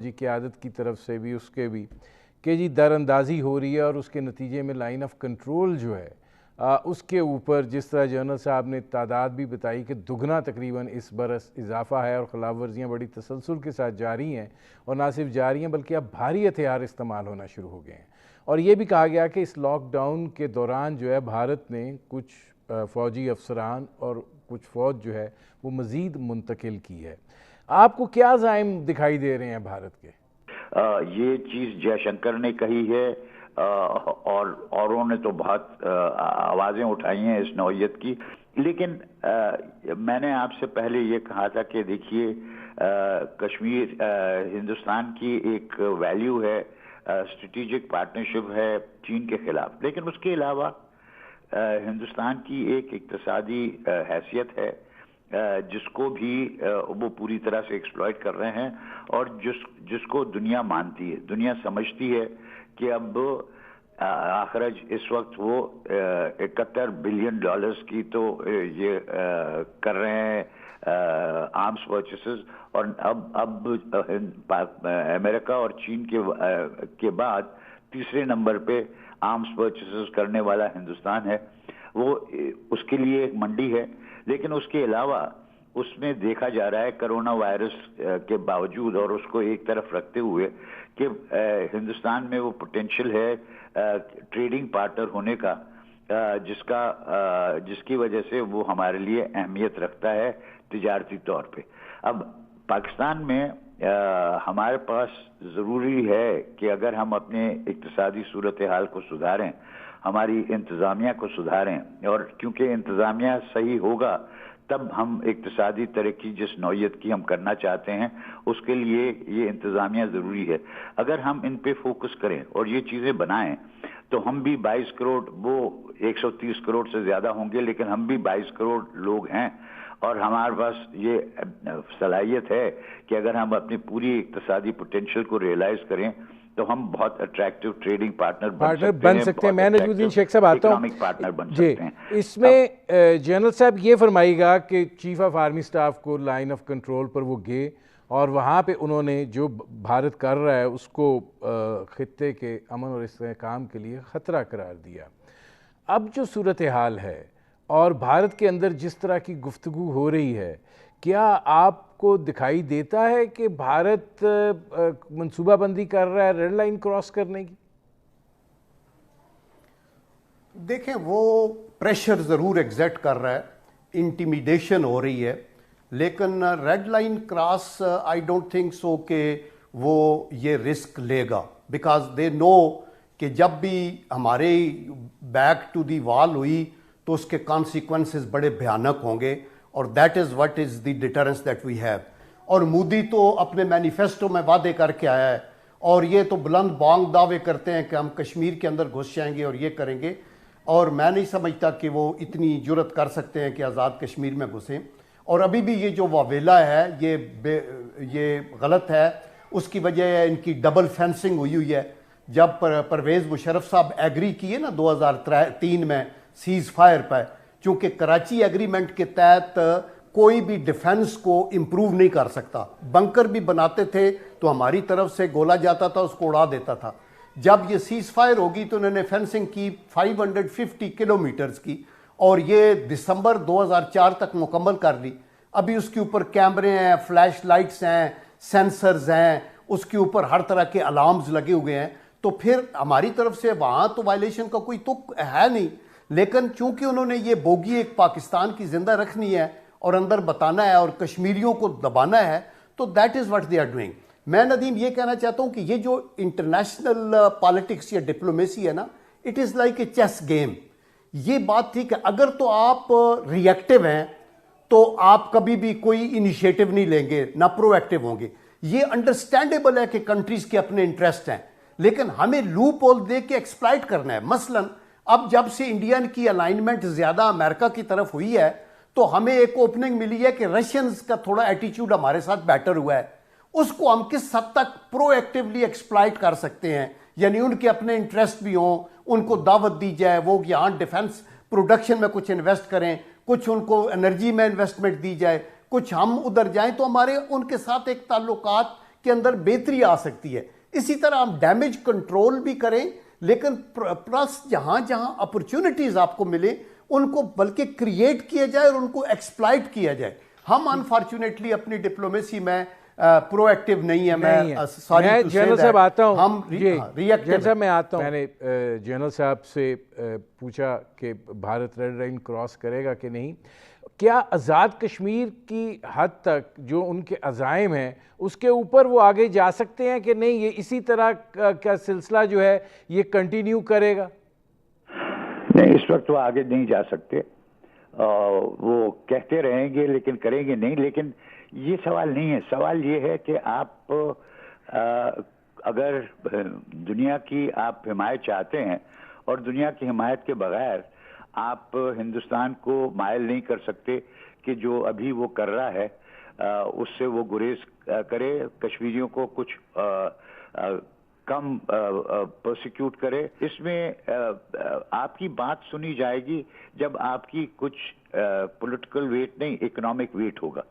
جی قیادت کی طرف سے بھی، اس کے بھی کہ جی در اندازی ہو رہی ہے، اور اس کے نتیجے میں لائن آف کنٹرول جو ہے اس کے اوپر جس طرح جنرل صاحب نے تعداد بھی بتائی کہ دگنا تقریباً اس برس اضافہ ہے، اور خلاف ورزیاں بڑی تسلسل کے ساتھ جاری ہیں، اور نہ صرف جاری ہیں بلکہ اب بھاری ہتھیار استعمال ہونا شروع ہو گئے ہیں۔ اور یہ بھی کہا گیا کہ اس لاک ڈاؤن کے دوران جو ہے بھارت نے کچھ فوجی افسران اور کچھ فوج جو ہے وہ مزید منتقل کی ہے۔ آپ کو کیا عزائم دکھائی دے رہے ہیں بھارت کے؟ یہ چیز جے شنکر نے کہی ہے، اور اوروں نے تو بہت آوازیں اٹھائی ہیں اس نوعیت کی، لیکن میں نے آپ سے پہلے یہ کہا تھا کہ دیکھیے کشمیر ہندوستان کی ایک ویلیو ہے، اسٹریٹجک پارٹنرشپ ہے چین کے خلاف، لیکن اس کے علاوہ ہندوستان کی ایک اقتصادی حیثیت ہے جس کو بھی وہ پوری طرح سے ایکسپلائٹ کر رہے ہیں، اور جس کو دنیا مانتی ہے، دنیا سمجھتی ہے کہ اب آخرج اس وقت وہ 71 بلین ڈالرز کی تو یہ کر رہے ہیں آرمز پرچیسز، اور اب امریکہ اور چین کے بعد تیسرے نمبر پہ آرمز پرچیسز کرنے والا ہندوستان ہے۔ وہ اس کے لیے ایک منڈی ہے، لیکن اس کے علاوہ اس میں دیکھا جا رہا ہے کرونا وائرس کے باوجود اور اس کو ایک طرف رکھتے ہوئے کہ ہندوستان میں وہ پوٹینشیل ہے ٹریڈنگ پارٹنر ہونے کا، جس کی وجہ سے وہ ہمارے لیے اہمیت رکھتا ہے تجارتی طور پہ۔ اب پاکستان میں ہمارے پاس ضروری ہے کہ اگر ہم اپنے اقتصادی صورتحال کو سدھاریں، ہماری انتظامیہ کو سدھاریں، اور کیونکہ انتظامیہ صحیح ہوگا تب ہم اقتصادی ترقی جس نوعیت کی ہم کرنا چاہتے ہیں اس کے لیے یہ انتظامیہ ضروری ہے۔ اگر ہم ان پہ فوکس کریں اور یہ چیزیں بنائیں تو ہم بھی 22 کروڑ، وہ 130 کروڑ سے زیادہ ہوں گے، لیکن ہم بھی 22 کروڑ لوگ ہیں، اور ہمارے پاس یہ صلاحیت ہے کہ اگر ہم اپنی پوری اقتصادی پوٹینشیل کو ریئلائز کریں تو ہم بہت اٹریکٹیو ٹریڈنگ پارٹنر بن سکتے ہیں، میں نجم الدین شیخ صاحب آتا ہوں، اکنامک پارٹنر بن جی سکتے ہیں۔ اس میں جنرل صاحب یہ فرمائے گا کہ چیف آف آرمی سٹاف کو لائن آف کنٹرول پر وہ گئے، اور وہاں پہ انہوں نے جو بھارت کر رہا ہے اس کو خطے کے امن اور استحکام کے لیے خطرہ قرار دیا۔ اب جو صورتحال ہے اور بھارت کے اندر جس طرح کی گفتگو ہو رہی ہے، کیا آپ کو دکھائی دیتا ہے کہ بھارت منصوبہ بندی کر رہا ہے ریڈ لائن کراس کرنے کی؟ دیکھیں، وہ پریشر ضرور ایگزرٹ کر رہا ہے، انٹیمیڈیشن ہو رہی ہے، لیکن red line cross I don't think so کہ وہ یہ رسک لے گا، بیکاز دے نو کہ جب بھی ہمارے بیک ٹو دی وال ہوئی تو اس کے کانسیکوینسز بڑے بھیانک ہوں گے، اور that is what is the deterrence that we have. اور مودی تو اپنے مینیفیسٹو میں وعدے کر کے آیا ہے، اور یہ تو بلند بانگ دعوے کرتے ہیں کہ ہم کشمیر کے اندر گھس جائیں گے اور یہ کریں گے، اور میں نہیں سمجھتا کہ وہ اتنی جرت کر سکتے ہیں کہ آزاد کشمیر میں گھسیں۔ اور ابھی بھی یہ جو واویلا ہے یہ غلط ہے، اس کی وجہ ہے ان کی ڈبل فینسنگ ہوئی ہے۔ جب پرویز مشرف صاحب ایگری کیے نا 2003 میں سیز فائر پہ، چونکہ کراچی ایگریمنٹ کے تحت کوئی بھی ڈیفنس کو امپروو نہیں کر سکتا، بنکر بھی بناتے تھے تو ہماری طرف سے گولا جاتا تھا، اس کو اڑا دیتا تھا۔ جب یہ سیز فائر ہوگی تو انہوں نے فینسنگ کی 550 کلومیٹرز کی، اور یہ دسمبر 2004 تک مکمل کر لی۔ ابھی اس کے اوپر کیمرے ہیں، فلیش لائٹس ہیں، سینسرز ہیں، اس کے اوپر ہر طرح کے الارمز لگے ہوئے ہیں، تو پھر ہماری طرف سے وہاں تو وائلیشن کا کوئی تک ہے نہیں، لیکن چونکہ انہوں نے یہ بوگی ایک پاکستان کی زندہ رکھنی ہے اور اندر بتانا ہے اور کشمیریوں کو دبانا ہے، تو that is what they are doing. میں ندیم یہ کہنا چاہتا ہوں کہ یہ جو انٹرنیشنل پالیٹکس یا ڈپلومیسی ہے نا، it is like a chess game. یہ بات تھی کہ اگر تو آپ ری ایکٹیو ہیں تو آپ کبھی بھی کوئی انیشیٹو نہیں لیں گے، نہ پرو ایکٹیو ہوں گے۔ یہ انڈرسٹینڈیبل ہے کہ کنٹریز کے اپنے انٹرسٹ ہیں، لیکن ہمیں لوپ ہول دے کے ایکسپلائٹ کرنا ہے۔ مثلا اب جب سے انڈین کی الائنمنٹ زیادہ امریکہ کی طرف ہوئی ہے تو ہمیں ایک اوپننگ ملی ہے کہ رشینز کا تھوڑا ایٹیچیوڈ ہمارے ساتھ بیٹر ہوا ہے، اس کو ہم کس حد تک پرو ایکٹیولی ایکسپلائٹ کر سکتے ہیں، یعنی ان کے اپنے انٹرسٹ بھی ہوں، ان کو دعوت دی جائے، وہ یہاں ڈیفنس پروڈکشن میں کچھ انویسٹ کریں، کچھ ان کو انرجی میں انویسٹمنٹ دی جائے، کچھ ہم ادھر جائیں، تو ہمارے ان کے ساتھ ایک تعلقات کے اندر بہتری آ سکتی ہے. اسی طرح ہم ڈیمیج کنٹرول بھی کریں, لیکن پلس جہاں جہاں اپرچونٹیز آپ کو ملے ان کو بلکہ کریٹ کیا جائے اور ان کو ایکسپلائٹ کیا جائے. ہم انفارچونیٹلی اپنی ڈپلومیسی میں پرو ایکٹیو نہیں ہے. میں جنرل صاحب آتا ہوں, ہم جنرل صاحب میں آتا ہوں. میں نے جنرل صاحب سے پوچھا کہ بھارت ریڈ لائن کراس کرے گا کہ نہیں. کیا آزاد کشمیر کی حد تک جو ان کے عزائم ہیں اس کے اوپر وہ آگے جا سکتے ہیں کہ نہیں, یہ اسی طرح کا سلسلہ جو ہے یہ کنٹینیو کرے گا؟ نہیں, اس وقت وہ آگے نہیں جا سکتے. وہ کہتے رہیں گے لیکن کریں گے نہیں. لیکن یہ سوال نہیں ہے. سوال یہ ہے کہ آپ اگر دنیا کی آپ حمایت چاہتے ہیں اور دنیا کی حمایت کے بغیر آپ ہندوستان کو مائل نہیں کر سکتے کہ جو ابھی وہ کر رہا ہے اس سے وہ گریز کرے, کشمیریوں کو کچھ کم پرسیکیوٹ کرے. اس میں آپ کی بات سنی جائے گی جب آپ کی کچھ پولیٹیکل ویٹ نہیں, اکنامک ویٹ ہوگا.